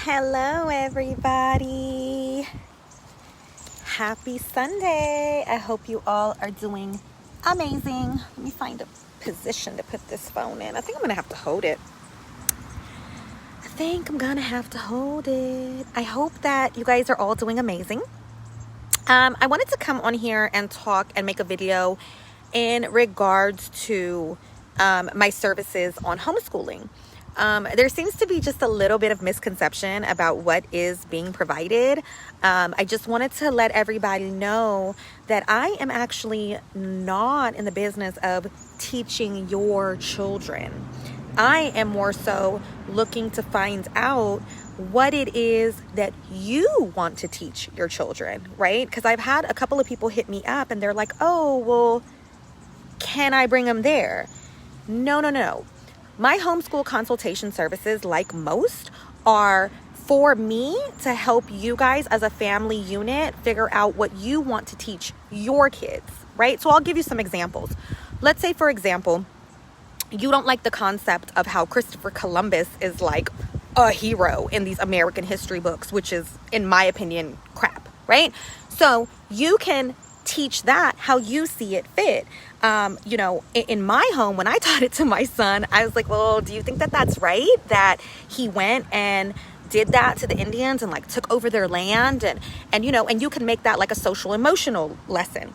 Hello, everybody. Happy Sunday. I hope you all are doing amazing. Let me find a position to put this phone in. I think I'm going to have to hold it. I hope that you guys are all doing amazing. I wanted to come on here and talk and make a video in regards to my services on homeschooling. There seems to be just a little bit of misconception about what is being provided. I just wanted to let everybody know that I am actually not in the business of teaching your children. I am more so looking to find out what it is that you want to teach your children, right? Because I've had a couple of people hit me up and they're like, oh, well, can I bring them there? No. My homeschool consultation services, like most, are for me to help you guys as a family unit figure out what you want to teach your kids, right? So I'll give you some examples. Let's say, for example, you don't like the concept of how Christopher Columbus is like a hero in these American history books, which is, in my opinion, crap, right? So you can teach that how you see it fit. In my home, when I taught it to my son, I was like, well, do you think that that's right? That he went and did that to the Indians and like took over their land and you can make that like a social emotional lesson.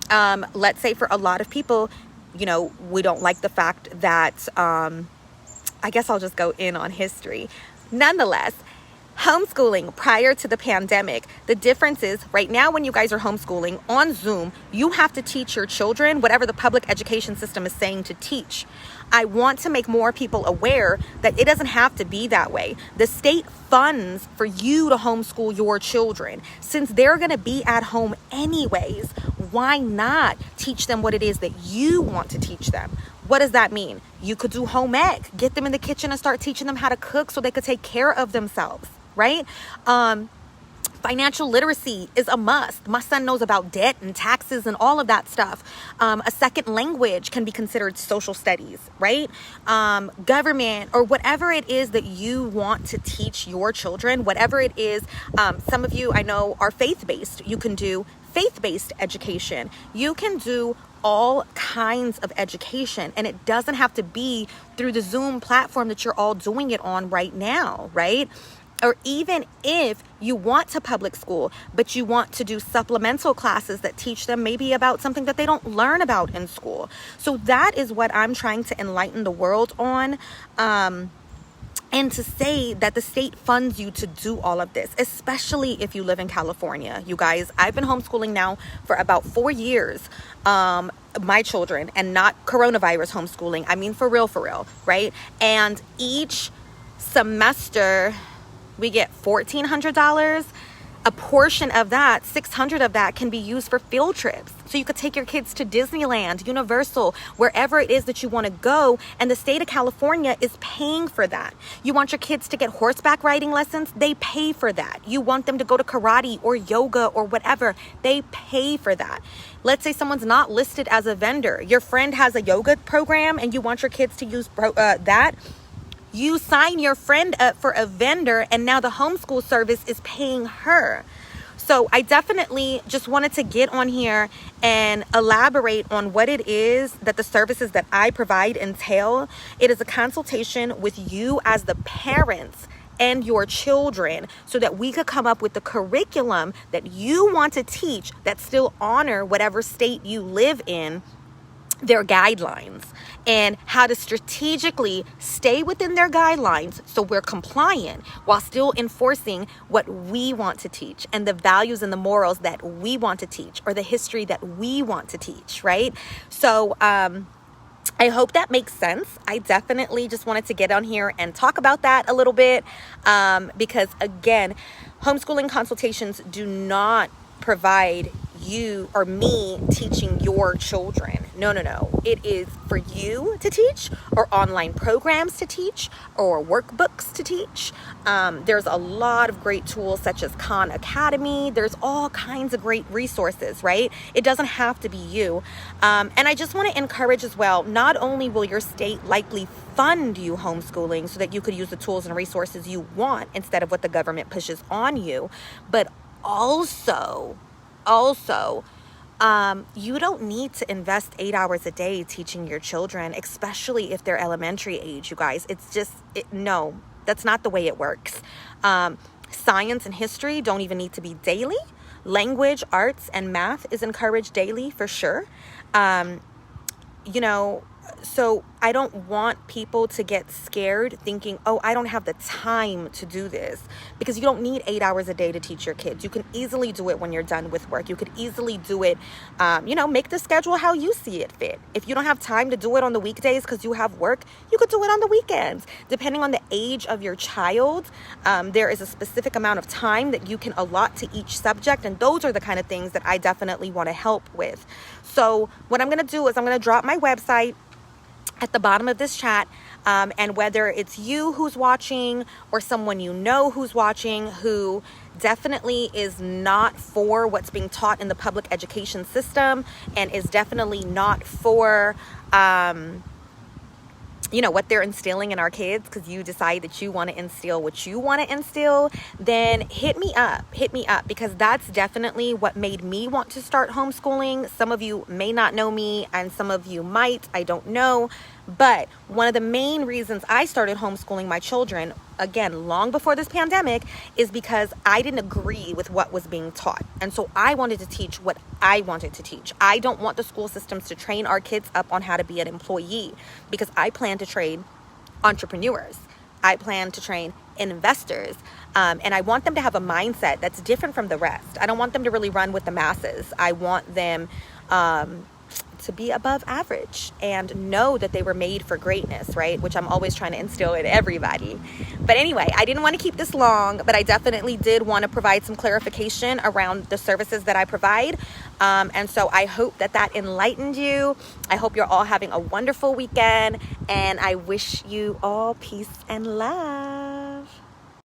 Let's say for a lot of people, we don't like the fact that, I guess I'll just go in on history. Nonetheless, homeschooling prior to the pandemic, the difference is right now when you guys are homeschooling on Zoom, you have to teach your children whatever the public education system is saying to teach. I want to make more people aware that it doesn't have to be that way. The state funds for you to homeschool your children. Since they're going to be at home anyways, why not teach them what it is that you want to teach them? What does that mean? You could do home ec, get them in the kitchen and start teaching them how to cook so they could take care of themselves, right? Financial literacy is a must. My son knows about debt and taxes and all of that stuff. A second language can be considered social studies, right? Government or whatever it is that you want to teach your children, whatever it is. Some of you I know are faith-based. You can do faith-based education. You can do all kinds of education, and it doesn't have to be through the Zoom platform that you're all doing it on right now, right? Or even if you want to public school, but you want to do supplemental classes that teach them maybe about something that they don't learn about in school. So that is what I'm trying to enlighten the world on. And to say that the state funds you to do all of this, especially if you live in California. You guys, I've been homeschooling now for about 4 years, my children, and not coronavirus homeschooling. I mean, for real, right? And each semester we get $1,400. A portion of that, $600 of that, can be used for field trips. So you could take your kids to Disneyland, Universal, wherever it is that you want to go. And the state of California is paying for that. You want your kids to get horseback riding lessons? They pay for that. You want them to go to karate or yoga or whatever? They pay for that. Let's say someone's not listed as a vendor. Your friend has a yoga program and you want your kids to use that. You sign your friend up for a vendor and now the homeschool service is paying her. So I definitely just wanted to get on here and elaborate on what it is that the services that I provide entail. It is a consultation with you as the parents and your children so that we could come up with the curriculum that you want to teach that still honor whatever state you live in, their guidelines, and how to strategically stay within their guidelines so we're compliant while still enforcing what we want to teach and the values and the morals that we want to teach or the history that we want to teach, right? So I hope that makes sense. I definitely just wanted to get on here and talk about that a little bit because, again, homeschooling consultations do not provide you or me teaching your children. No. It is for you to teach, or online programs to teach, or workbooks to teach. There's a lot of great tools such as Khan Academy. There's all kinds of great resources, right? It doesn't have to be you. And I just want to encourage as well, not only will your state likely fund you homeschooling so that you could use the tools and resources you want instead of what the government pushes on you, but also, you don't need to invest 8 hours a day teaching your children, especially if they're elementary age, you guys. It's just, no, that's not the way it works. Science and history don't even need to be daily. Language, arts, and math is encouraged daily for sure. So I don't want people to get scared thinking, oh, I don't have the time to do this, because you don't need 8 hours a day to teach your kids. You can easily do it when you're done with work. You could easily do it, make the schedule how you see it fit. If you don't have time to do it on the weekdays because you have work, you could do it on the weekends. Depending on the age of your child, there is a specific amount of time that you can allot to each subject. And those are the kind of things that I definitely want to help with. So what I'm going to do is I'm going to drop my website at the bottom of this chat, and whether it's you who's watching or someone you know who's watching who definitely is not for what's being taught in the public education system and is definitely not for what they're instilling in our kids, because you decide that you want to instill what you want to instill, then hit me up, because that's definitely what made me want to start homeschooling. Some of you may not know me, and some of you might, I don't know. But one of the main reasons I started homeschooling my children, again, long before this pandemic, is because I didn't agree with what was being taught. And so I wanted to teach what I wanted to teach. I don't want the school systems to train our kids up on how to be an employee, because I plan to train entrepreneurs. I plan to train investors. And I want them to have a mindset that's different from the rest. I don't want them to really run with the masses. I want them to be above average and know that they were made for greatness, right? Which I'm always trying to instill in everybody. But anyway, I didn't want to keep this long, but I definitely did want to provide some clarification around the services that I provide. And so I hope that enlightened you. I hope you're all having a wonderful weekend, and I wish you all peace and love.